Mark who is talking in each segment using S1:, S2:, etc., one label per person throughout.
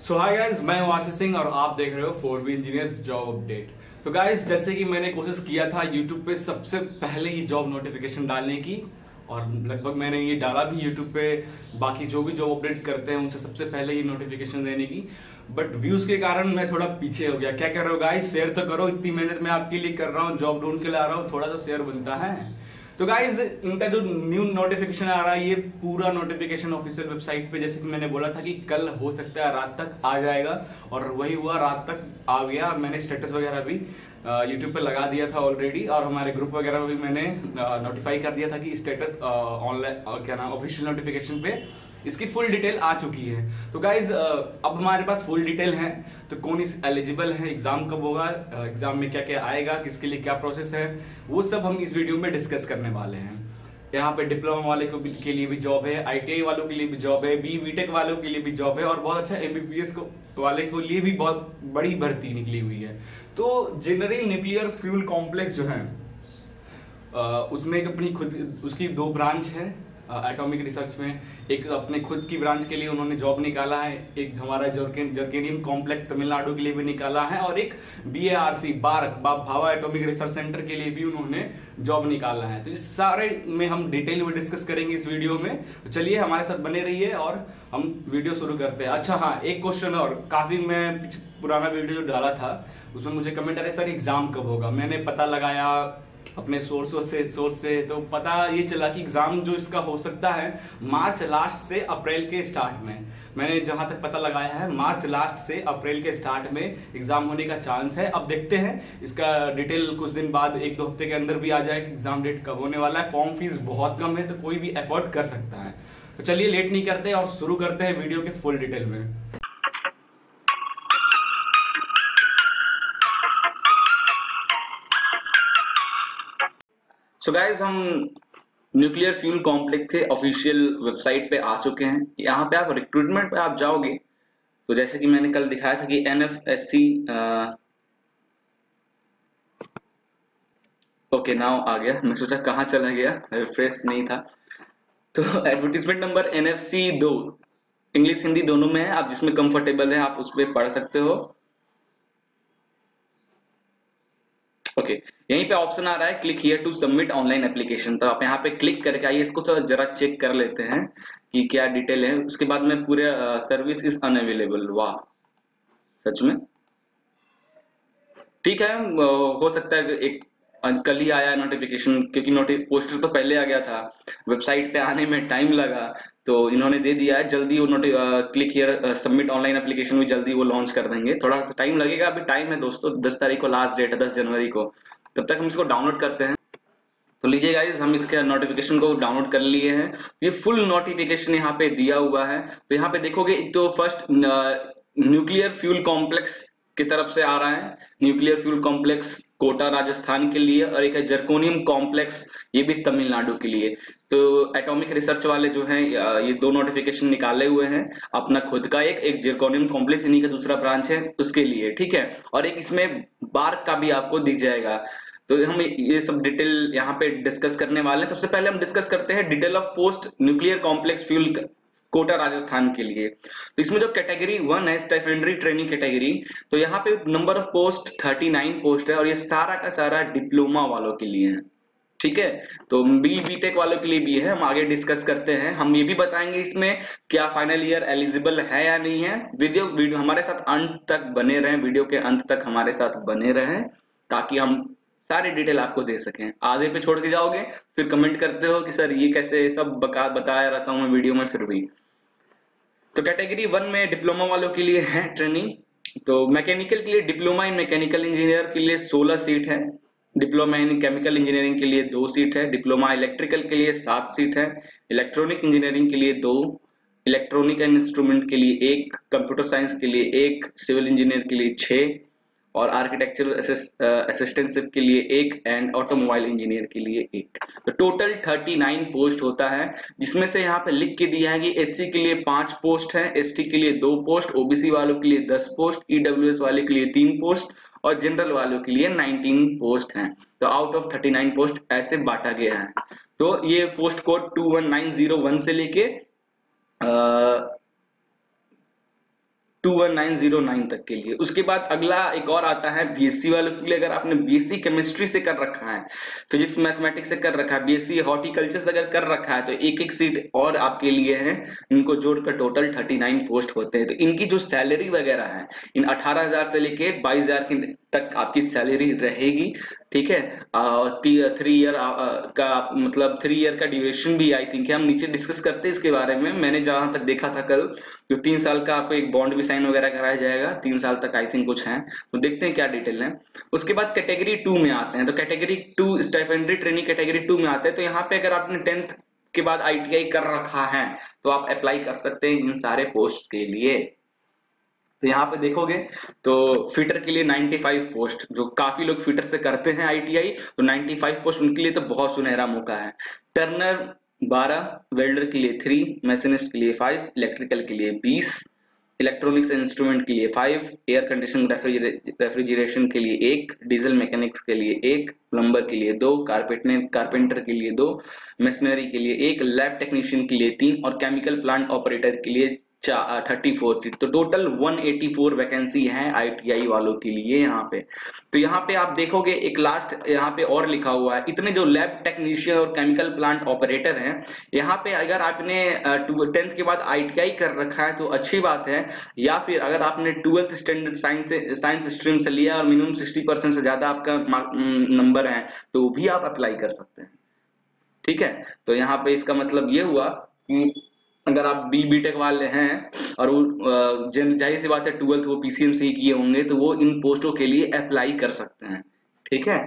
S1: सो hi guys, मैं हूं आशीष सिंह और आप देख रहे हो 4B इंजीनियर्स जॉब अपडेट। तो गाइस, जैसे कि मैंने कोशिश किया था यूट्यूब पे सबसे पहले ही जॉब नोटिफिकेशन डालने की, और लगभग मैंने ये डाला भी यूट्यूब पे बाकी जो भी जॉब अपडेट करते हैं उनसे सबसे पहले ही नोटिफिकेशन देने की। बट व्यूज के कारण मैं थोड़ा पीछे हो गया। क्या कर रहे हो गाइस, शेयर तो करो। इतनी मेहनत मैं आपके लिए कर रहा हूँ, जॉब ढूंढ के ला रहा हूँ, थोड़ा सा शेयर बनता है। तो गाइज, इनका जो न्यू नोटिफिकेशन आ रहा है, ये पूरा नोटिफिकेशन ऑफिशियल वेबसाइट पे, जैसे कि मैंने बोला था कि कल हो सकता है रात तक आ जाएगा, और वही हुआ, रात तक आ गया। मैंने स्टेटस वगैरह भी यूट्यूब पे लगा दिया था ऑलरेडी, और हमारे ग्रुप वगैरह में भी मैंने नोटिफाई कर दिया था कि स्टेटस ऑनलाइन क्या नाम ऑफिशियल नोटिफिकेशन पे इसकी फुल डिटेल आ चुकी है। तो गाइज, अब हमारे पास फुल डिटेल है। तो कौन इस एलिजिबल है, एग्जाम कब होगा, एग्जाम में क्या क्या आएगा, किसके लिए क्या प्रोसेस है, वो सब हम इस वीडियो में डिस्कस करने वाले हैं। यहाँ पे डिप्लोमा वाले के लिए भी जॉब है, ITI वालों के लिए भी जॉब है, BTech वालों के लिए भी जॉब है, और बहुत अच्छा MBBS वाले के लिए भी बहुत बड़ी भर्ती निकली हुई है। तो जनरल न्यूक्लियर फ्यूल कॉम्प्लेक्स जो है, उसमें एक अपनी खुद उसकी 2 ब्रांच है एटॉमिक रिसर्च में। एक अपने खुद की ब्रांच के लिए उन्होंने जॉब निकाला है, एक हमारा जर्केनियम कॉम्प्लेक्स तमिलनाडु के लिए भी निकाला है, और एक BARC Bhabha atomic research centre के लिए भी उन्होंने जॉब निकाला है। तो इस सारे में हम डिटेल में डिस्कस करेंगे इस वीडियो में। तो चलिए हमारे साथ बने रहिए और हम वीडियो शुरू करते हैं। अच्छा हाँ, एक क्वेश्चन और, काफी मैं पुराना वीडियो डाला था उसमें मुझे कमेंट आ रहे, सर एग्जाम कब होगा। मैंने पता लगाया अपने सोर्स से, तो पता ये चला कि एग्जाम जो इसका हो सकता है मार्च लास्ट से अप्रैल के स्टार्ट में। मैंने जहां तक पता लगाया है, मार्च लास्ट से अप्रैल के स्टार्ट में एग्जाम होने का चांस है। अब देखते हैं इसका डिटेल कुछ दिन बाद, 1-2 हफ्ते के अंदर भी आ जाए कि एग्जाम डेट कब होने वाला है। फॉर्म फीस बहुत कम है, तो कोई भी एफोर्ड कर सकता है। तो चलिए लेट नहीं करते और शुरू करते हैं वीडियो के फुल डिटेल में।
S2: सो गाइज, हम न्यूक्लियर फ्यूल कॉम्प्लेक्स के ऑफिशियल वेबसाइट पे आ चुके हैं। यहाँ पे आप रिक्रूटमेंट पे आप जाओगे तो जैसे कि मैंने कल दिखाया था कि NFSC ओके नाउ आ गया। मैं सोचा कहाँ चला गया, रिफ्रेश नहीं था। तो advertisement number NFC 2 English Hindi दोनों में है, आप जिसमें कंफर्टेबल है आप उस पर पढ़ सकते हो। ओके, यहीं पे ऑप्शन आ रहा है click here to submit online application. तो आप यहाँ पे क्लिक करके आइए, इसको तो जरा चेक कर लेते हैं कि क्या डिटेल है। उसके बाद में पूरे सर्विस इज अनअवेलेबल। वाह, सच में ठीक है। हो सकता है एक कल ही आया नोटिफिकेशन, क्योंकि पोस्टर तो पहले आ गया था, वेबसाइट पे आने में टाइम लगा, तो इन्होंने दे दिया है जल्दी। वो click here submit online application भी जल्दी वो लॉन्च कर देंगे। थोड़ा सा टाइम लगेगा, अभी टाइम है दोस्तों, 10 तारीख को लास्ट डेट है, 10 जनवरी को। तब तक हम इसको डाउनलोड करते हैं। तो लीजिए गाइज, हम इसके नोटिफिकेशन को डाउनलोड कर लिए हैं। ये फुल नोटिफिकेशन यहाँ पे दिया हुआ है। तो यहाँ पे देखोगे, एक तो फर्स्ट न्यूक्लियर फ्यूल कॉम्प्लेक्स की तरफ से आ रहा है, nuclear fuel complex Kota Rajasthan के लिए, और एक है जर्कोनियम कॉम्प्लेक्स, ये भी तमिलनाडु के लिए। तो एटॉमिक रिसर्च वाले जो हैं ये 2 नोटिफिकेशन निकाले हुए हैं, अपना खुद का एक जर्कोनियम कॉम्प्लेक्स इन्हीं का दूसरा ब्रांच है उसके लिए, ठीक है। और एक इसमें बार्क का भी आपको दिख जाएगा। तो हम ये सब डिटेल यहाँ पे डिस्कस करने वाले हैं। सबसे पहले हम डिस्कस करते हैं detail of post nuclear complex fuel Kota Rajasthan के लिए। तो इसमें जो कैटेगरी 1 है, स्टाइपेंडरी ट्रेनिंग कैटेगरी, तो यहाँ पे नंबर ऑफ पोस्ट 39 पोस्ट है, और ये सारा का सारा डिप्लोमा वालों के लिए है, ठीक है। तो BTech वालों के लिए भी है, हम आगे डिस्कस करते हैं। हम ये भी बताएंगे इसमें क्या फाइनल ईयर एलिजिबल है या नहीं है। वीडियो हमारे साथ अंत तक बने रहें, वीडियो के अंत तक हमारे साथ बने रहें, ताकि हम सारी डिटेल आपको दे सकें। आधे पे छोड़ के जाओगे फिर कमेंट करते हो कि सर ये कैसे, सब बताया रहता हूं मैं वीडियो में फिर भी। तो कैटेगरी 1 में डिप्लोमा वालों के लिए है ट्रेनिंग। तो मैकेनिकल के लिए, डिप्लोमा इन मैकेनिकल इंजीनियर के लिए 16 सीट है, डिप्लोमा इन केमिकल इंजीनियरिंग के लिए 2 सीट है, डिप्लोमा इलेक्ट्रिकल के लिए 7 सीट है, इलेक्ट्रॉनिक इंजीनियरिंग के लिए 2, इलेक्ट्रॉनिक एंड इंस्ट्रूमेंट के लिए 1, कंप्यूटर साइंस के लिए 1, सिविल इंजीनियर के लिए 6, और आर्किटेक्चरल असिस्टेंटशिप के लिए 1, एंड ऑटोमोबाइल इंजीनियर के लिए 1। तो टोटल 39 पोस्ट होता है, जिसमें से यहाँ पे लिख के दिया है कि SC के लिए 5 पोस्ट है, ST के लिए 2 पोस्ट, OBC वालों के लिए 10 पोस्ट, EWS वाले के लिए 3 पोस्ट, और जनरल वालों के लिए 19 पोस्ट हैं। तो आउट ऑफ 39 पोस्ट ऐसे बांटा गया है। तो ये पोस्ट कोड 21901 से लेके 21909 तक के लिए। उसके बाद अगला एक और आता है बीएससी वालों के लिए। अगर आपने बीएससी केमिस्ट्री से कर रखा है, फिजिक्स मैथमेटिक्स से कर रखा है, बीएससी हॉर्टिकल्चर से अगर कर रखा है, तो एक एक सीट और आपके लिए है। इनको जोड़कर टोटल 39 पोस्ट होते हैं। तो इनकी जो सैलरी वगैरह है, इन 18,000 से लेके 22,000 तक आपकी सैलरी रहेगी। ठीक है, 3 ईयर का मतलब 3 ईयर का ड्यूरेशन भी आई थिंक है। हम नीचे डिस्कस करते हैं इसके बारे में। मैंने जहां तक देखा था कल, जो 3 साल का आपको एक बॉन्ड भी साइन वगैरह कराया जाएगा, 3 साल तक आई थिंक कुछ है। तो देखते हैं क्या डिटेल है। उसके बाद कैटेगरी 2 में आते हैं। तो कैटेगरी 2 स्टाइपेंडरी ट्रेनिंग कैटेगरी 2 में आते हैं। तो यहाँ पे अगर आपने 10th के बाद आईटीआई कर रखा है तो आप अप्लाई कर सकते हैं इन सारे पोस्ट के लिए। तो यहाँ पे देखोगे तो फिटर के लिए 95 पोस्ट, जो काफी लोग फिटर से करते हैं आईटीआई, तो 95 पोस्ट उनके लिए तो बहुत सुनहरा मौका है। टर्नर 12, वेल्डर के लिए 3, मैशिनिस्ट के लिए 5, इलेक्ट्रिकल के लिए 20, इलेक्ट्रॉनिक्स इंस्ट्रूमेंट के लिए 5, एयर कंडीशन रेफ्रिजरेशन के लिए 1, डीजल मैकेनिक्स के लिए 1, प्लम्बर के लिए 2, कारपेंटर के लिए 2, मशीनरी के लिए 1, लैब टेक्नीशियन के लिए 3 और केमिकल प्लांट ऑपरेटर के लिए 34 सीट। तो टोटल 184 वैकेंसी है आईटीआई वालों के लिए यहाँ पे। तो यहाँ पे आप देखोगे एक लास्ट यहाँ पे और लिखा हुआ है, इतने जो लैब टेक्नीशियन और केमिकल प्लांट ऑपरेटर हैं, यहाँ पे अगर आपने 10th के बाद आईटीआई कर रखा है तो अच्छी बात है, या फिर अगर आपने 12th स्टैंडर्ड साइंस स्ट्रीम से लिया और मिनिमम 60% से ज्यादा आपका नंबर है तो भी आप अप्लाई कर सकते हैं। ठीक है, तो यहाँ पे इसका मतलब ये हुआ कि अगर आप बीटेक वाले हैं और वो जाहिर सी बात है 12th वो पीसीएम से ही किए होंगे, तो वो इन पोस्टों के लिए अप्लाई कर सकते हैं। ठीक है,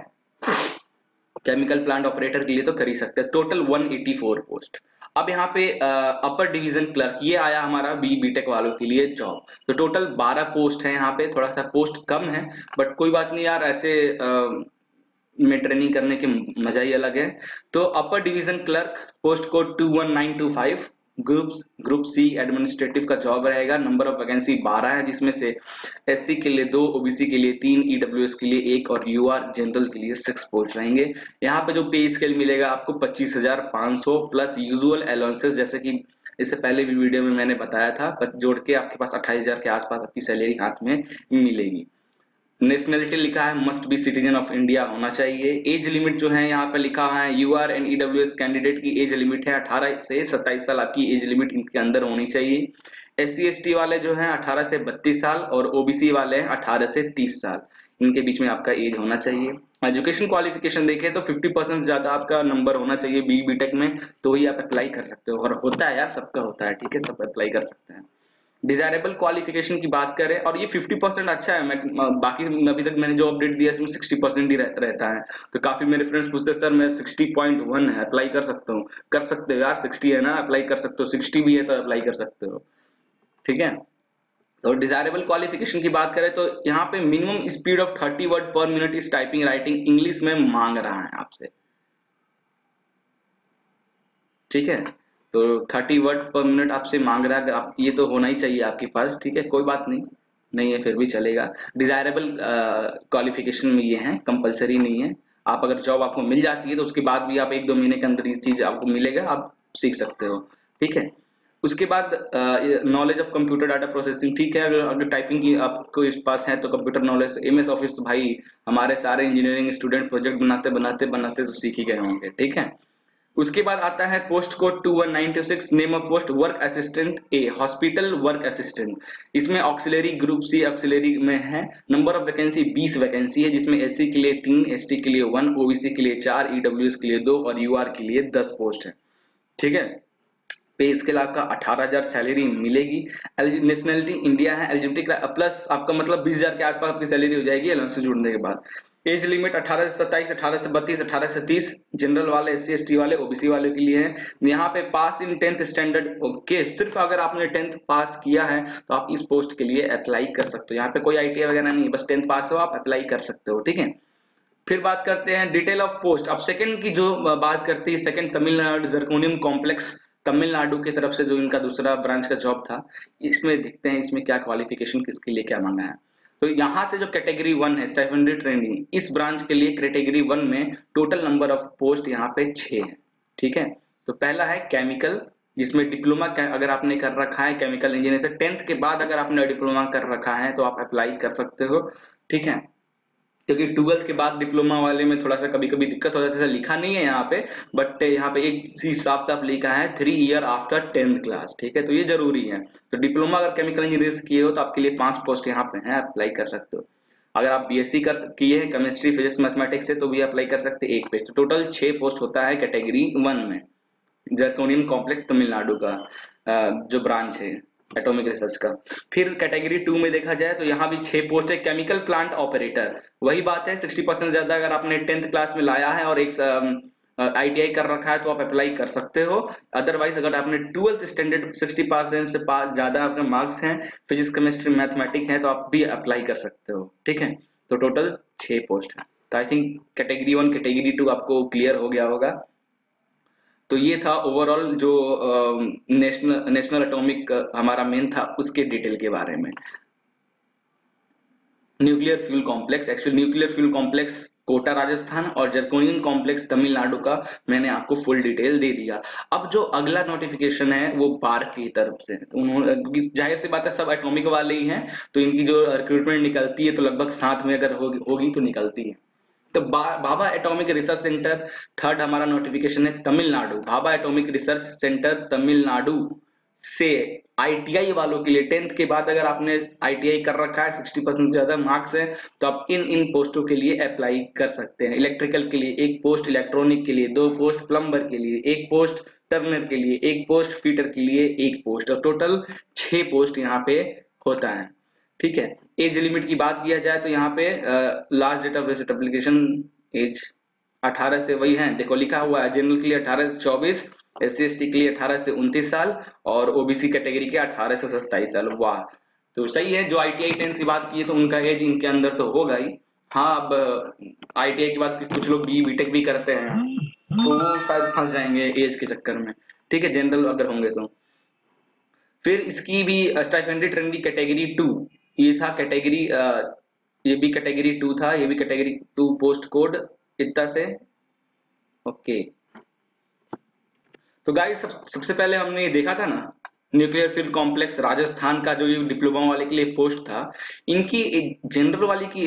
S2: केमिकल प्लांट ऑपरेटर के लिए तो कर ही सकते हैं। Total 184 post. अब यहाँ पे अपर डिवीजन क्लर्क ये आया हमारा बीटेक वालों के लिए जॉब। तो टोटल 12 पोस्ट है यहाँ पे, थोड़ा सा पोस्ट कम है बट कोई बात नहीं यार, ऐसे में ट्रेनिंग करने के मजा ही अलग है। तो upper division clerk post code 21925, group C administrative का जॉब रहेगा। नंबर ऑफ वैकेंसी 12 है, जिसमें से एससी के लिए 2, ओबीसी के लिए 3, ईडब्ल्यूएस के लिए 1 और यूआर जनरल के लिए 6 पोस्ट रहेंगे। यहाँ पे जो पे स्केल मिलेगा आपको 25,500 प्लस यूजुअल अलाउंसेस, जैसे कि इससे पहले भी वीडियो में मैंने बताया था, जोड़ के आपके पास 28,000 के आसपास आपकी सैलरी हाथ में मिलेगी। नेशनलिटी लिखा है must be citizen of India होना चाहिए। एज लिमिट जो है यहाँ पे लिखा है यूआर एंड ईडब्ल्यूएस कैंडिडेट की एज लिमिट है 18 से 27 साल, आपकी एज लिमिट इनके अंदर होनी चाहिए। एससी एसटी वाले जो हैं 18 से 32 साल और ओबीसी वाले हैं 18 से 30 साल, इनके बीच में आपका एज होना चाहिए। एजुकेशन क्वालिफिकेशन देखें तो 50% ज्यादा आपका नंबर होना चाहिए बीटेक में, तो ही आप अप्लाई कर सकते हो। और होता है यार, सबका होता है, ठीक है, सब अप्लाई कर सकते हैं। डिजायरेबल क्वालिफिकेशन की बात करें, और ये 50% अच्छा है। मैं बाकी अभी तक मैंने जो अपडेट दिया इसमें 60% ही रहता है। तो काफी मेरे फ्रेंड्स पूछते हैं सर मैं 60.1 है, अप्लाई कर सकता हूँ? कर सकते हो यार, 60 है ना, अप्लाई कर सकते हो। 60 भी है तो अप्लाई कर सकते हो। ठीक है, तो डिजायरेबल क्वालिफिकेशन की बात करें तो यहाँ पे मिनिमम स्पीड ऑफ 30 वर्ड पर मिनट इस टाइपिंग राइटिंग इंग्लिश में मांग रहा है आपसे। ठीक है, तो 30 वर्ड पर मिनट आपसे मांग रहा है, अगर आप ये तो होना ही चाहिए आपके पास। ठीक है, कोई बात नहीं, नहीं है फिर भी चलेगा। डिजायरेबल क्वालिफिकेशन में ये है, कंपलसरी नहीं है। आप अगर जॉब आपको मिल जाती है तो उसके बाद भी आप 1-2 महीने के अंदर ये चीज आपको मिलेगा, आप सीख सकते हो। ठीक है, उसके बाद knowledge of computer data processing. ठीक है, अगर टाइपिंग की आपको इस पास है तो कंप्यूटर नॉलेज, एमएस ऑफिस तो भाई हमारे सारे इंजीनियरिंग स्टूडेंट प्रोजेक्ट बनाते तो सीख ही गए होंगे। ठीक है, उसके बाद आता है post code 21926, name of post work assistant A, hospital work assistant. इसमें ऑक्सिलरी ग्रुप सी ऑक्सिलरी में है। नंबर ऑफ वैकेंसी 20 वैकेंसी है, जिसमें एससी के लिए 3, एसटी के लिए 1, ओबीसी के लिए 4, ईडब्ल्यूएस के लिए 2 और यूआर के लिए 10 पोस्ट है। ठीक है, पे स्केल आपका 18,000 सैलरी मिलेगी। नेशनलिटी इंडिया है, एलिजिबिलिटी प्लस आपका मतलब 20,000 के आसपास आपकी सैलरी हो जाएगी अलाउंस जुड़ने के बाद। एज लिमिट 18 से 27, 18 से 32, 18 से 30 जनरल वाले, एससी एसटी वाले, ओबीसी वाले के लिए है। यहाँ पे पास इन 10th स्टैंडर्ड ओके, सिर्फ अगर आपने 10th पास किया है तो आप इस पोस्ट के लिए अप्लाई कर सकते हो। यहाँ पे कोई आईटीआई वगैरह नहीं है, बस 10th पास हो आप अप्लाई कर सकते हो। ठीक है, फिर बात करते हैं डिटेल ऑफ पोस्ट। अब सेकंड की जो बात करते हैं, second Tamil Nadu zirconium complex, Tamil Nadu की तरफ से जो इनका दूसरा ब्रांच का जॉब था, इसमें देखते हैं इसमें क्या क्वालिफिकेशन किसके लिए क्या मांगा है। तो यहाँ से जो कैटेगरी 1 है स्टाइपेंडरी ट्रेनिंग, इस ब्रांच के लिए कैटेगरी 1 में टोटल नंबर ऑफ पोस्ट यहाँ पे 6 है। ठीक है, तो पहला है केमिकल जिसमें डिप्लोमा अगर आपने कर रखा है केमिकल इंजीनियर से, 10th के बाद अगर आपने डिप्लोमा कर रखा है तो आप अप्लाई कर सकते हो, ठीक है। क्योंकि 12th के बाद डिप्लोमा वाले में थोड़ा सा कभी कभी दिक्कत हो जाती है, लिखा नहीं है यहाँ पे, बट यहाँ पे एक चीज साफ साफ लिखा है 3 ईयर आफ्टर 10th क्लास, ठीक है, तो ये जरूरी है। तो डिप्लोमा अगर केमिकल इंजीनियरिंग किए हो तो आपके लिए 5 पोस्ट यहाँ पे हैं, अप्लाई कर सकते हो। अगर आप बीएससी किए हैं केमिस्ट्री फिजिक्स मैथमेटिक्स से तो भी अप्लाई कर सकते हैं, 1 पे। तो टोटल 6 पोस्ट होता है कैटेगरी 1 में, जरकोनियम कॉम्प्लेक्स तमिलनाडु का जो ब्रांच है एटॉमिक रिसर्च का। फिर कैटेगरी 2 में देखा जाए तो यहाँ भी 6 पोस्ट है, केमिकल प्लांट ऑपरेटर। वही बात है, 60% ज्यादा अगर आपने 10th क्लास में लाया है और एक आईटीआई कर रखा है तो आप अप्लाई कर सकते हो। अदरवाइज अगर आपने 12th स्टैंडर्ड 60% से ज्यादा आपके मार्क्स हैं, फिजिक्स केमिस्ट्री मैथमेटिक्स है, तो आप भी अप्लाई कर सकते हो, ठीक है। तो टोटल 6 पोस्ट है। तो आई थिंक कैटेगरी 1 कैटेगरी 2 आपको क्लियर हो गया होगा। तो ये था ओवरऑल जो नेशनल एटॉमिक हमारा मेन था उसके डिटेल के बारे में। Nuclear fuel complex, actually nuclear fuel complex Kota Rajasthan और जरकोनियम कॉम्प्लेक्स तमिलनाडु का मैंने आपको फुल डिटेल दे दिया। अब जो अगला नोटिफिकेशन है वो बार्क की तरफ से, तो उन्होंने जाहिर सी बात है सब एटॉमिक वाले ही हैं, तो इनकी जो रिक्रूटमेंट निकलती है तो लगभग साथ में अगर होगी तो निकलती है। तो Bhabha atomic research centre third हमारा नोटिफिकेशन है Tamil Nadu. Bhabha atomic research centre Tamil Nadu से आईटीआई वालों के लिए 10th के बाद अगर आपने आईटीआई कर रखा है, 60% ज्यादा मार्क्स है, तो आप इन पोस्टों के लिए अप्लाई कर सकते हैं। इलेक्ट्रिकल के लिए 1 पोस्ट, इलेक्ट्रॉनिक के लिए 2 पोस्ट, प्लम्बर के लिए 1 पोस्ट, टर्नर के लिए 1 पोस्ट, फीटर के लिए 1 पोस्ट, और टोटल 6 पोस्ट यहाँ पे होता है, ठीक है। एज लिमिट की बात किया जाए तो यहाँ पे last date of receipt application age 18 से वही है, देखो लिखा हुआ है, जनरल के लिए 18 से 24, SC ST के लिए 18 से 29 साल और ओबीसी कैटेगरी के 18 से 27 साल। वाह, तो सही है। जो आईटीआई 10th की बात की है तो उनका एज इनके अंदर तो होगा ही। हाँ, अब आईटीआई के बाद कुछ लोग बीटेक भी करते हैं तो वो शायद फंस जाएंगे एज के चक्कर में, ठीक है, जनरल अगर होंगे तो। फिर इसकी भी स्टाइपेंडी ट्रेंडी कैटेगरी 2, ये था कैटेगरी ये भी कैटेगरी 2 था, ये भी कैटेगरी 2 पोस्ट कोड इतना से, ओके। तो गाइस सबसे पहले हमने ये देखा था ना, न्यूक्लियर फ्यूल कॉम्प्लेक्स राजस्थान का जो ये डिप्लोमा वाले के लिए पोस्ट था, इनकी जनरल वाली की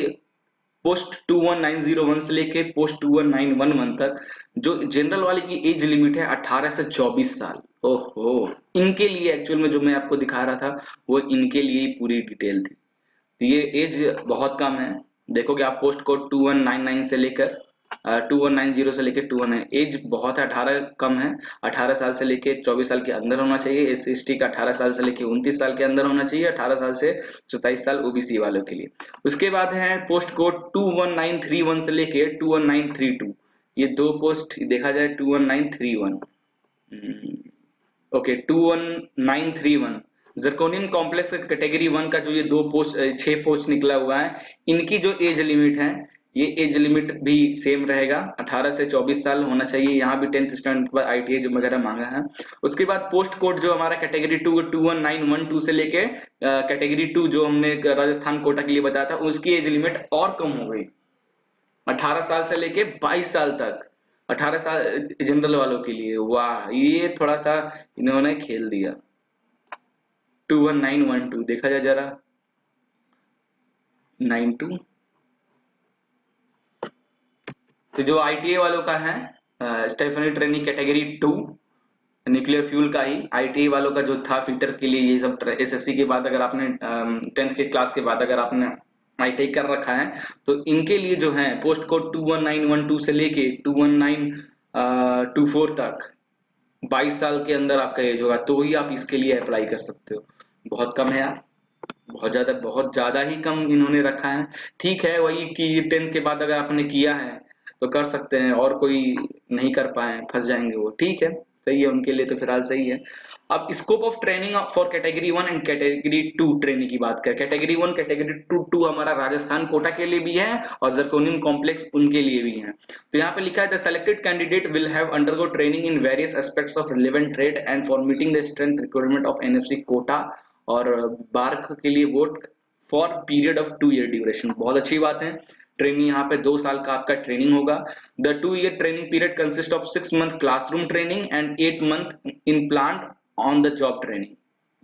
S2: पोस्ट 21901 से लेके पोस्ट 21911 तक जो जनरल वाले की एज लिमिट है 18 से 24 साल। ओहो, इनके लिए एक्चुअल में जो मैं आपको दिखा रहा था वो इनके लिए पूरी डिटेल थी। तो ये एज बहुत कम है, देखोगे आप पोस्ट कोड 2199 से लेकर 2190 से लेकर 219, एज बहुत है, 18 कम है, 18 साल से लेकर 24 साल के अंदर होना चाहिए। SC/ST का 18 साल से लेकर 29 साल के अंदर होना चाहिए, 18 साल से 27 साल ओबीसी वालों के लिए। उसके बाद है पोस्ट कोड 21931 से लेकर 21932, ये 2 पोस्ट देखा जाए 21931, ओके 21931 जरकोनियम कॉम्प्लेक्स कैटेगरी 1 का जो ये 6 पोस्ट निकला हुआ है, इनकी जो एज लिमिट है ये एज लिमिट भी सेम रहेगा, 18 से 24 साल होना चाहिए। यहाँ भी 10th स्टैंडर्ड पर आईटीआई जो वगैरह मांगा है। उसके बाद पोस्ट कोड जो हमारा कैटेगरी 2 21912 से लेके कैटेगरी 2 जो हमने राजस्थान कोटा के लिए बताया था, उसकी एज लिमिट और कम हो गई, 18 साल से लेके 22 साल तक, 18 साल जनरल वालों के लिए। वाह, ये थोड़ा सा इन्होंने खेल दिया। 21912 देखा जाए जरा, 92, तो जो आईटीआई वालों का है स्टेफनी ट्रेनी कैटेगरी 2 न्यूक्लियर फ्यूल का ही, आईटीआई वालों का जो था फिटर के लिए ये सब एसएससी के बाद अगर आपने 10th के क्लास के बाद अगर आपने आईटीआई कर रखा है तो इनके लिए जो है पोस्ट कोड 21912 से लेके 21924 तक 22 साल के अंदर आपका एज होगा तो ही आप इसके लिए अप्लाई कर सकते हो। बहुत कम है यार, बहुत ज्यादा ही कम इन्होंने रखा है। ठीक है, वही कि 10th के बाद अगर आपने किया है तो कर सकते हैं, और कोई नहीं कर पाए फंस जाएंगे वो, ठीक है, सही है उनके लिए तो फिलहाल सही है। अब scope of training for category 1 and category 2 training की बात करें, कैटेगरी 1 कैटेगरी 2 हमारा राजस्थान कोटा के लिए भी है और जरकोनियम कॉम्प्लेक्स उनके लिए भी है। तो यहाँ पे लिखा है the selected candidate will have undergo training in various aspects of relevant trade and for meeting the strength requirement of NFC Kota और बार्क के लिए vote for period of 2 year duration. बहुत अच्छी बात है, ट्रेनिंग यहाँ पे 2 साल का आपका ट्रेनिंग होगा। The 2 ear training period consist of 6 month classroom training and 8 month in plant on the job training.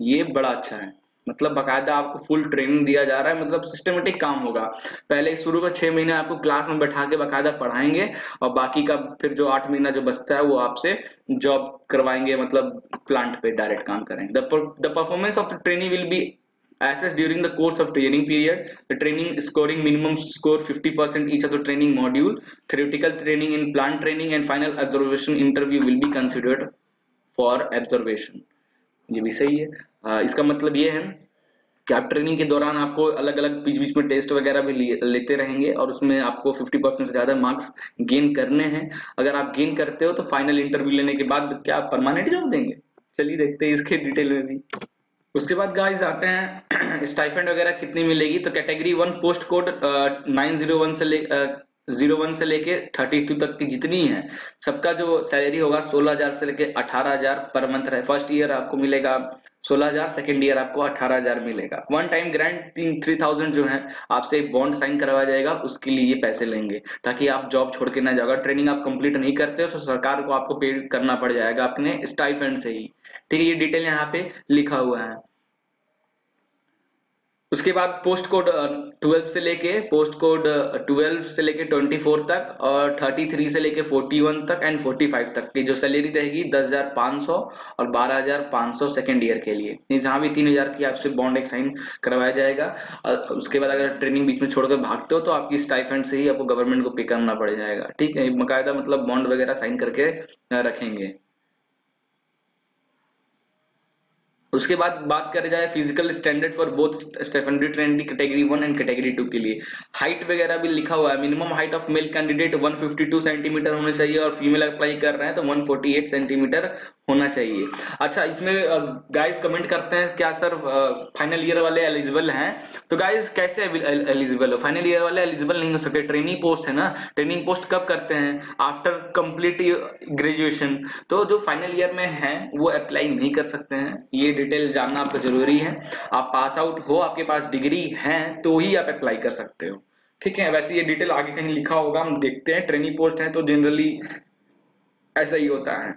S2: ये बड़ा अच्छा है, मतलब बाकायदा आपको फुल ट्रेनिंग दिया जा रहा है, मतलब सिस्टमेटिक काम होगा। पहले शुरू के 6 महीने आपको क्लास में बैठा के बाकायदा पढ़ाएंगे, और बाकी का फिर जो 8 महीना जो बचता है वो आपसे जॉब करवाएंगे, मतलब प्लांट पे डायरेक्ट काम करेंगे। The performance of the training will be assessed during the course of training period. The training scoring minimum score 50% each of the training module. Theoretical training in plant training and final observation interview will be considered for observation. ये भी सही है। इसका मतलब ये है कि आप ट्रेनिंग के दौरान आपको अलग अलग बीच बीच में टेस्ट वगैरह भी लेते रहेंगे, और उसमें आपको 50% से ज्यादा मार्क्स गेन करने हैं। अगर आप गेन करते हो तो फाइनल इंटरव्यू लेने के बाद क्या परमानेंट जॉब देंगे? चलिए देखते हैं इसके डिटेल में भी। उसके बाद गाइस आते हैं स्टाइपेंड वगैरह कितनी मिलेगी। तो कैटेगरी 1 पोस्ट कोड 901 से 01 से लेके 32 तक की जितनी है, सबका जो सैलरी होगा 16,000 से लेके 18,000 पर मंथ है। फर्स्ट ईयर आपको मिलेगा 16,000, सेकेंड ईयर आपको 18,000 मिलेगा। वन टाइम ग्रांट 3,000 जो है आपसे एक बॉन्ड साइन करवाया जाएगा, उसके लिए ये पैसे लेंगे ताकि आप जॉब छोड़ के ना जाओ। अगर ट्रेनिंग आप कंप्लीट नहीं करते हो तो सरकार को आपको पे करना पड़ जाएगा अपने स्टाइपेंड से ही। ठीक है, ये डिटेल यहाँ पे लिखा हुआ है। उसके बाद पोस्ट कोड 12 से लेके 24 तक, और 33 से लेके 41 तक एंड 45 तक की जो सैलरी रहेगी 10,500 और 12,500 सेकेंड ईयर के लिए। जहां भी 3,000 की आपसे बॉन्ड एक साइन करवाया जाएगा। उसके बाद अगर ट्रेनिंग बीच में छोड़कर भागते हो तो आपकी स्टाइपेंड से ही आपको गवर्नमेंट को पे करना पड़ जाएगा। ठीक है, बाकायदा मतलब बॉन्ड वगैरह साइन करके रखेंगे। उसके बाद बात करें जाए physical standard for both stipendiary training category 1 and category 2 के लिए। हाइट वगैरह भी लिखा हुआ है। Minimum height of male candidate 152 centimetre होना चाहिए, और फीमेल अप्लाई कर रहे हैं तो 148 सेंटीमीटर होना चाहिए। अच्छा, इसमें गाइस कमेंट करते हैं क्या सर फाइनल ईयर वाले एलिजिबल हैं? तो गाइस कैसे एलिजिबल हो? फाइनल ईयर वाले एलिजिबल नहीं हो सकते, ट्रेनिंग पोस्ट है ना। ट्रेनिंग पोस्ट कब करते हैं? After complete graduation. तो जो फाइनल ईयर में है वो अप्लाई नहीं कर सकते हैं, ये डिटेल जानना आपको जरूरी है। आप पास आउट हो, आपके पास डिग्री है, तो ही आप अप्लाई कर सकते हो। ठीक है, वैसे ये डिटेल आगे कहीं लिखा होगा, हम देखते हैं। ट्रेनिंग पोस्ट है तो जनरली ऐसा ही होता है।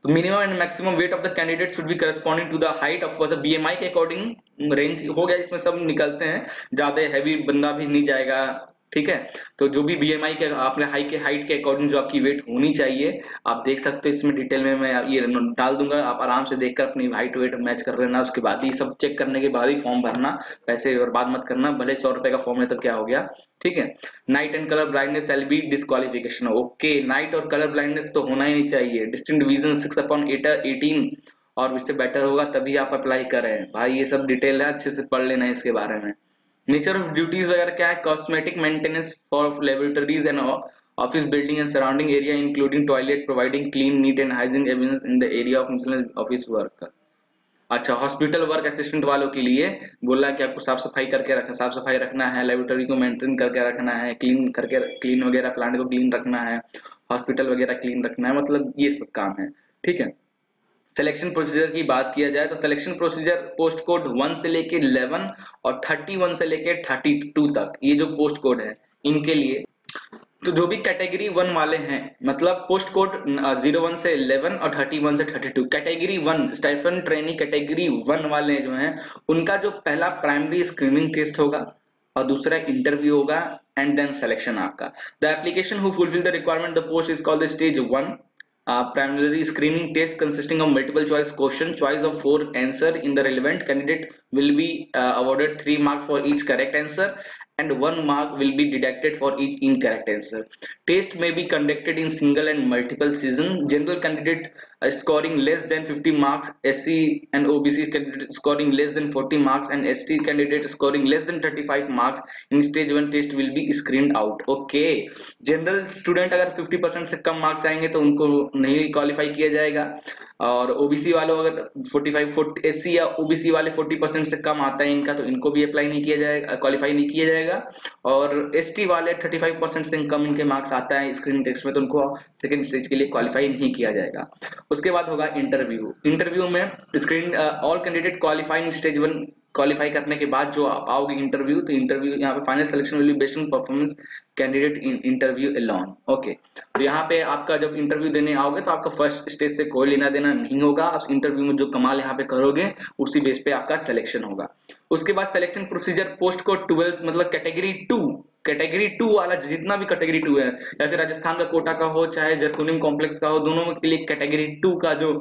S2: तो minimum and maximum weight of the candidate should be corresponding to the height of the BMI के अकॉर्डिंग रेंज हो गया। इसमें सब निकलते हैं, ज्यादा हैवी बंदा भी नहीं जाएगा। ठीक है, तो जो भी बीएमआई के अपने हाइट के अकॉर्डिंग जो आपकी वेट होनी चाहिए आप देख सकते हो। इसमें डिटेल में मैं ये डाल दूंगा, आप आराम से देखकर अपनी हाइट वेट मैच कर लेना। उसके बाद ही सब चेक करने के बाद ही फॉर्म भरना, पैसे बर्बाद मत करना। भले 100 रुपए का फॉर्म है तो क्या हो गया। ठीक है, night and colour blindness shall be disqualification. Okay, night और कलर ब्लाइंडनेस तो होना ही नहीं चाहिए। डिस्टिंक्ट विजन 6/18 और इससे बेटर होगा तभी आप अप्लाई करें। भाई ये सब डिटेल है, अच्छे से पढ़ लेना है इसके बारे में। नेचर ऑफ ड्यूटीज वगैरह क्या है? Cosmetic maintenance for laboratories and office building and surrounding area including toilet, providing clean neat and hygiene evidence in the area of miscellaneous office work. अच्छा, हॉस्पिटल वर्क असिस्टेंट वालों के लिए बोला कि आपको साफ सफाई करके रखना, साफ सफाई रखना है, लेबोरेटरी को मेंटेन करके रखना है, क्लीन वगैरह प्लांट को क्लीन रखना है, हॉस्पिटल वगैरह क्लीन रखना है, मतलब ये सब काम है। ठीक है, सिलेक्शन प्रोसीजर की बात किया जाए तो सिलेक्शन प्रोसीजर पोस्ट कोड 1 से लेके 11 और 31 से लेके 32 तक, ये जो पोस्ट कोड है इनके लिए। तो जो भी कैटेगरी 1 वाले हैं, मतलब पोस्ट कोड 01 से 11 और 31 से 32, कैटेगरी 1 स्टाइपेंड ट्रेनिंग कैटेगरी 1 वाले जो हैं उनका जो पहला प्राइमरी स्क्रीनिंग टेस्ट होगा और दूसरा इंटरव्यू होगा एंड देन सिलेक्शन आपका। The application who fulfil the requirement the post is called the stage 1 primary screening test consisting of multiple choice question. Choice of 4 answer in the relevant candidate will be awarded 3 marks for each correct answer and 1 mark will be deducted for each incorrect answer. Test may be conducted in single and multiple season. General candidate scoring less than 50 marks, SC and OBC candidate scoring less than 40 marks and ST candidate scoring less than 35 marks in stage 1 test will be screened out. Okay, general student अगर 50% से कम marks आएंगे तो उनको नहीं qualify किया जाएगा, और OBC वालों अगर 45 एससी या ओबीसी वाले 40% से कम आता है इनका तो इनको भी अप्लाई नहीं किया जाएगा, क्वालिफाई नहीं किया जाएगा। और एसटी वाले 35% से कम इनके मार्क्स आता है स्क्रीनिंग टेस्ट में तो उनको सेकंड स्टेज के लिए क्वालिफाई नहीं किया जाएगा। उसके बाद होगा इंटरव्यू। इंटरव्यू में screen all candidate qualifying stage 1 qualify करने के बाद जो आप आओगे इंटरव्यू, तो इंटरव्यू यहाँ पे final selection will be based on performance candidate in interview alone. Okay, तो यहाँ पे आपका जब इंटरव्यू देने आओगे तो आपका फर्स्ट स्टेज से कोई लेना देना नहीं होगा। आप इंटरव्यू में जो कमाल यहाँ पे करोगे उसी बेस पे आपका सिलेक्शन होगा। उसके बाद सिलेक्शन प्रोसीजर पोस्ट कोड 12 मतलब कैटेगरी 2 वाला जितना भी कैटेगरी 2 है, या फिर राजस्थान का कोटा का हो चाहे जरकुनिम कॉम्प्लेक्स का हो, दोनों के लिए कैटेगरी 2 का जो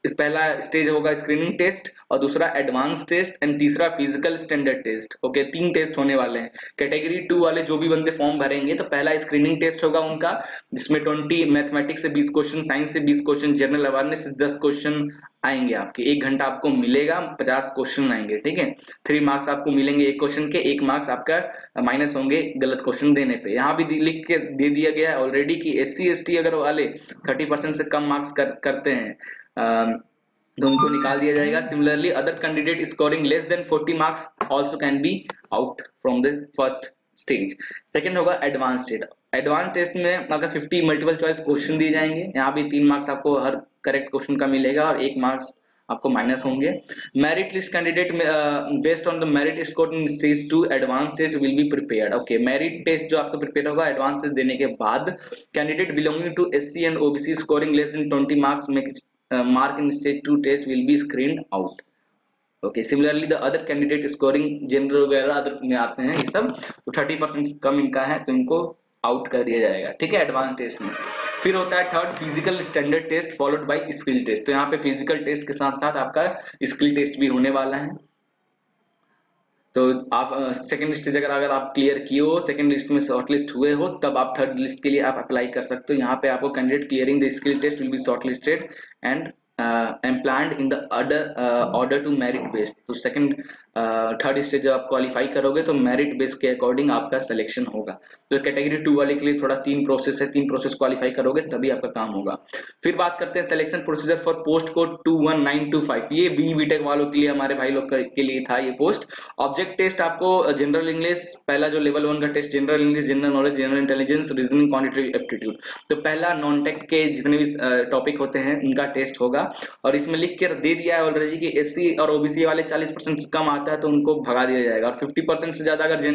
S2: पहला स्टेज होगा स्क्रीनिंग टेस्ट, और दूसरा एडवांस टेस्ट एंड तीसरा physical standard test. Okay, 3 test होने वाले हैं। कैटेगरी 2 वाले जो भी बंदे फॉर्म भरेंगे तो पहला स्क्रीनिंग टेस्ट होगा उनका, जिसमें 20 मैथमेटिक्स से 20 क्वेश्चन, साइंस से 20 क्वेश्चन, जनरल अवेयरनेस से 10 क्वेश्चन आएंगे आपके। 1 घंटा आपको मिलेगा, 50 क्वेश्चन आएंगे, ठीक है। 3 मार्क्स आपको मिलेंगे एक क्वेश्चन के, 1 मार्क्स आपका माइनस होंगे गलत क्वेश्चन देने पे। यहाँ भी लिख के दे दिया गया है ऑलरेडी कि SC ST अगर वाले 30% से कम मार्क्स करते हैं तो उनको निकाल दिया जाएगा। Similarly other candidate scoring less then 40 marks also can be out from the first stage. Second होगा एडवांस टेस्ट। एडवांस टेस्ट में अगर 50 मल्टीपल चॉइस क्वेश्चन दिए जाएंगे, यहाँ भी 3 मार्क्स आपको हर करेक्ट क्वेश्चन का मिलेगा और 1 मार्क्स आपको माइनस होंगे। Merit list candidate based on the merit score in stage 2 advance test will be prepared. Okay, merit test जो आपको प्रिपेयर होगा एडवांस टेस्ट देने के बाद, candidate belonging to SC and OBC scoring less than 20 marks में mark in stage 2 test will be screened out. Okay, similarly the other candidate scoring general वगैरह other में आते हैं ये सब, तो 30% कम इनका है तो इनको आउट कर दिया जाएगा, ठीक है, एडवांस टेस्ट में। फिर होता है third physical standard test followed by skill test. तो यहाँ पे फिजिकल टेस्ट के साथ साथ आपका स्किल टेस्ट भी होने वाला है। तो आप सेकंड स्टेज अगर आप क्लियर किए हो, सेकंड लिस्ट में शॉर्टलिस्ट हुए हो, तब आप थर्ड लिस्ट के लिए आप अप्लाई कर सकते हो। यहाँ पे आपको candidate clearing the skill test will be shortlisted and planned in the order to merit based। तो सेकंड थर्ड स्टेज जब आप क्वालिफाई करोगे तो मेरिट बेस के अकॉर्डिंग आपका सिलेक्शन होगा। तो कैटेगरी 2 वाले के लिए थोड़ा 3 प्रोसेस है, 3 प्रोसेस क्वालिफाई करोगे तभी आपका काम होगा। फिर बात करते हैं selection procedure for post code 21925। ये BE-BTech वालों के लिए, हमारे भाई लोग के लिए था ये पोस्ट। ऑब्जेक्ट टेस्ट आपको जनरल इंग्लिश, पहला जो लेवल 1 का test general English, general knowledge, general intelligence, reasoning, quantitative aptitude. तो पहला नॉन टेक के जितने भी टॉपिक होते हैं उनका टेस्ट होगा, और इसमें लिख के दे दिया है ऑलरेडी कि SC और OBC वाले 40% से कम आता है तो उनको भगा दिया जाएगा, और 50% से ज्यादा अगर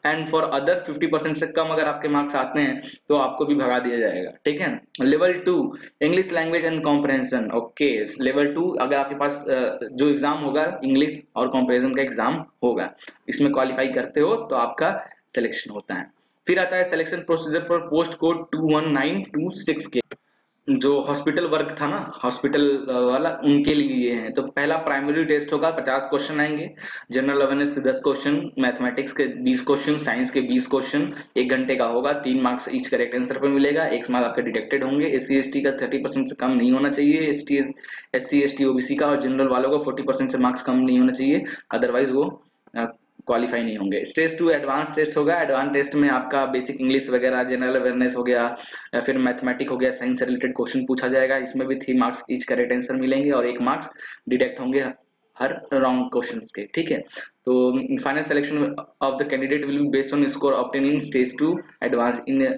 S2: एंड फॉर अदर 50% से कम अगर आपके मार्क्स आते हैं तो आपको भी भगा दिया जाएगा, ठीक है। Level 2 English language and comprehension. Okay, level 2 अगर आपके पास जो एग्जाम होगा इंग्लिश और कॉम्प्रहेंशन का एग्जाम होगा, इसमें क्वालिफाई करते हो तो आपका सिलेक्शन होता है। फिर आता है selection procedure for post code 21926 के, जो हॉस्पिटल वर्क था ना, हॉस्पिटल वाला, उनके लिए ये है। तो पहला प्राइमरी टेस्ट होगा, 50 क्वेश्चन आएंगे, जनरल अवेयरनेस के 10 क्वेश्चन, मैथमेटिक्स के 20 क्वेश्चन, साइंस के 20 क्वेश्चन, 1 घंटे का होगा, 3 मार्क्स ईच करेक्ट आंसर पर मिलेगा, 1 मार्क्स आपके डिडक्टेड होंगे। SC ST का 30% से कम नहीं होना चाहिए, SC ST OBC का और जनरल वालों को 40% से मार्क्स कम नहीं होना चाहिए, अदरवाइज वो क्वालिफाई नहीं होंगे। स्टेज 2 एडवांस टेस्ट होगा। एडवांस टेस्ट में आपका बेसिक इंग्लिश वगैरह, जनरल अवेयरनेस हो गया, या फिर मैथमेटिक्स हो गया, साइंस से रिलेटेड क्वेश्चन पूछा जाएगा। इसमें भी 3 मार्क्स ईच करेक्ट आंसर मिलेंगे और 1 मार्क्स डिडक्ट होंगे हर रॉन्ग क्वेश्चंस के, ठीक है। तो final selection of the candidate will be based on score obtain in stage 2 advance in,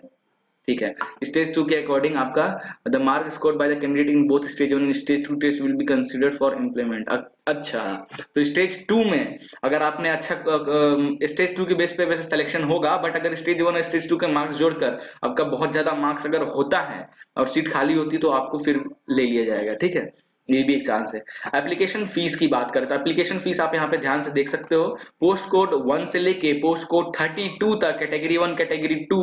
S2: ठीक है। स्टेज 2 के अकॉर्डिंग आपका the mark scored by the candidate in both stage in stage 2 test will be considered for implement. अच्छा, तो stage 2 में अगर आपने अच्छा स्टेज 2 के बेस पे वैसे सिलेक्शन होगा, बट अगर स्टेज 1 और स्टेज 2 के मार्क्स जोड़कर आपका बहुत ज्यादा मार्क्स अगर होता है और सीट खाली होती तो आपको फिर ले लिया जाएगा, ठीक है, ये भी एक चांस है। एप्लीकेशन फीस की बात करते हैं। एप्लीकेशन फीस आप यहाँ पे ध्यान से देख सकते हो, पोस्ट कोड 1 से लेके पोस्ट कोड 32 तक कैटेगरी 1 कैटेगरी 2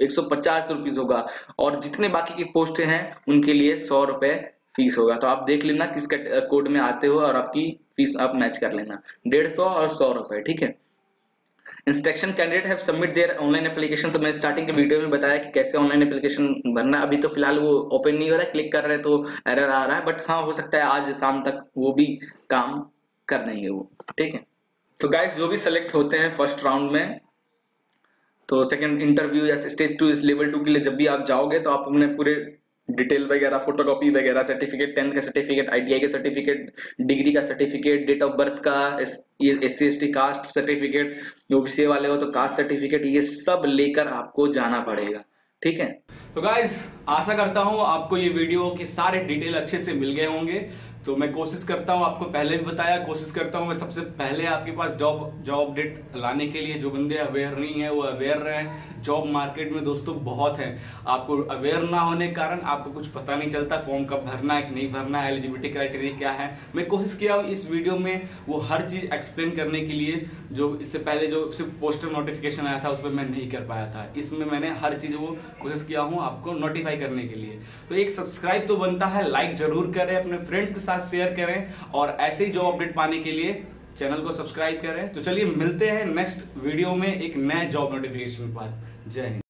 S2: 150 रुपीज होगा, और जितने बाकी की पोस्ट हैं उनके लिए 100 रुपए फीस होगा। तो आप देख लेना किस कोड में आते हो और आपकी फीस आप मैच कर लेना, 150 और 100 रुपए, ठीक है। Instruction candidate have submit there online application. तो मैं स्टार्टिंग के वीडियो में बताया कि कैसे ऑनलाइन एप्लीकेशन भरना। अभी तो फिलहाल वो ओपन नहीं हो रहा है, क्लिक कर रहे तो एरर आ रहा है, बट हाँ हो सकता है आज शाम तक वो भी काम कर देंगे वो, ठीक है। तो गाइस जो भी सेलेक्ट होते हैं फर्स्ट राउंड में, तो सेकंड इंटरव्यू या स्टेज 2 लेवल 2 के लिए जब भी आप जाओगे तो आप अपने पूरे डिटेल वगैरह, फोटोकॉपी वगैरह, सर्टिफिकेट, 10th का सर्टिफिकेट, ITI का सर्टिफिकेट, डिग्री का सर्टिफिकेट, डेट ऑफ बर्थ का, SC ST caste certificate, OBC वाले हो तो कास्ट सर्टिफिकेट, ये सब लेकर आपको जाना पड़ेगा, ठीक है।
S1: तो गाइस आशा करता हूं आपको ये वीडियो के सारे डिटेल अच्छे से मिल गए होंगे। तो मैं कोशिश करता हूँ, आपको पहले भी बताया, कोशिश करता हूँ मैं सबसे पहले आपके पास जॉब अपडेट लाने के लिए। जो बंदे अवेयर नहीं है वो अवेयर रहे। जॉब मार्केट में दोस्तों बहुत है, आपको अवेयर ना होने के कारण आपको कुछ पता नहीं चलता फॉर्म कब भरना है कि नहीं भरना है, एलिजिबिलिटी क्राइटेरिया क्या है। मैं कोशिश किया इस वीडियो में वो हर चीज एक्सप्लेन करने के लिए, जो इससे पहले जो सिर्फ पोस्टर नोटिफिकेशन आया था उस पर मैं नहीं कर पाया था। इसमें मैंने हर चीज वो कोशिश किया हूँ आपको नोटिफाई करने के लिए। तो एक सब्सक्राइब तो बनता है, लाइक जरूर करें, अपने फ्रेंड्स के साथ शेयर करें, और ऐसे ही जॉब अपडेट पाने के लिए चैनल को सब्सक्राइब करें। तो चलिए मिलते हैं नेक्स्ट वीडियो में एक नए जॉब नोटिफिकेशन के पास। जय हिंद।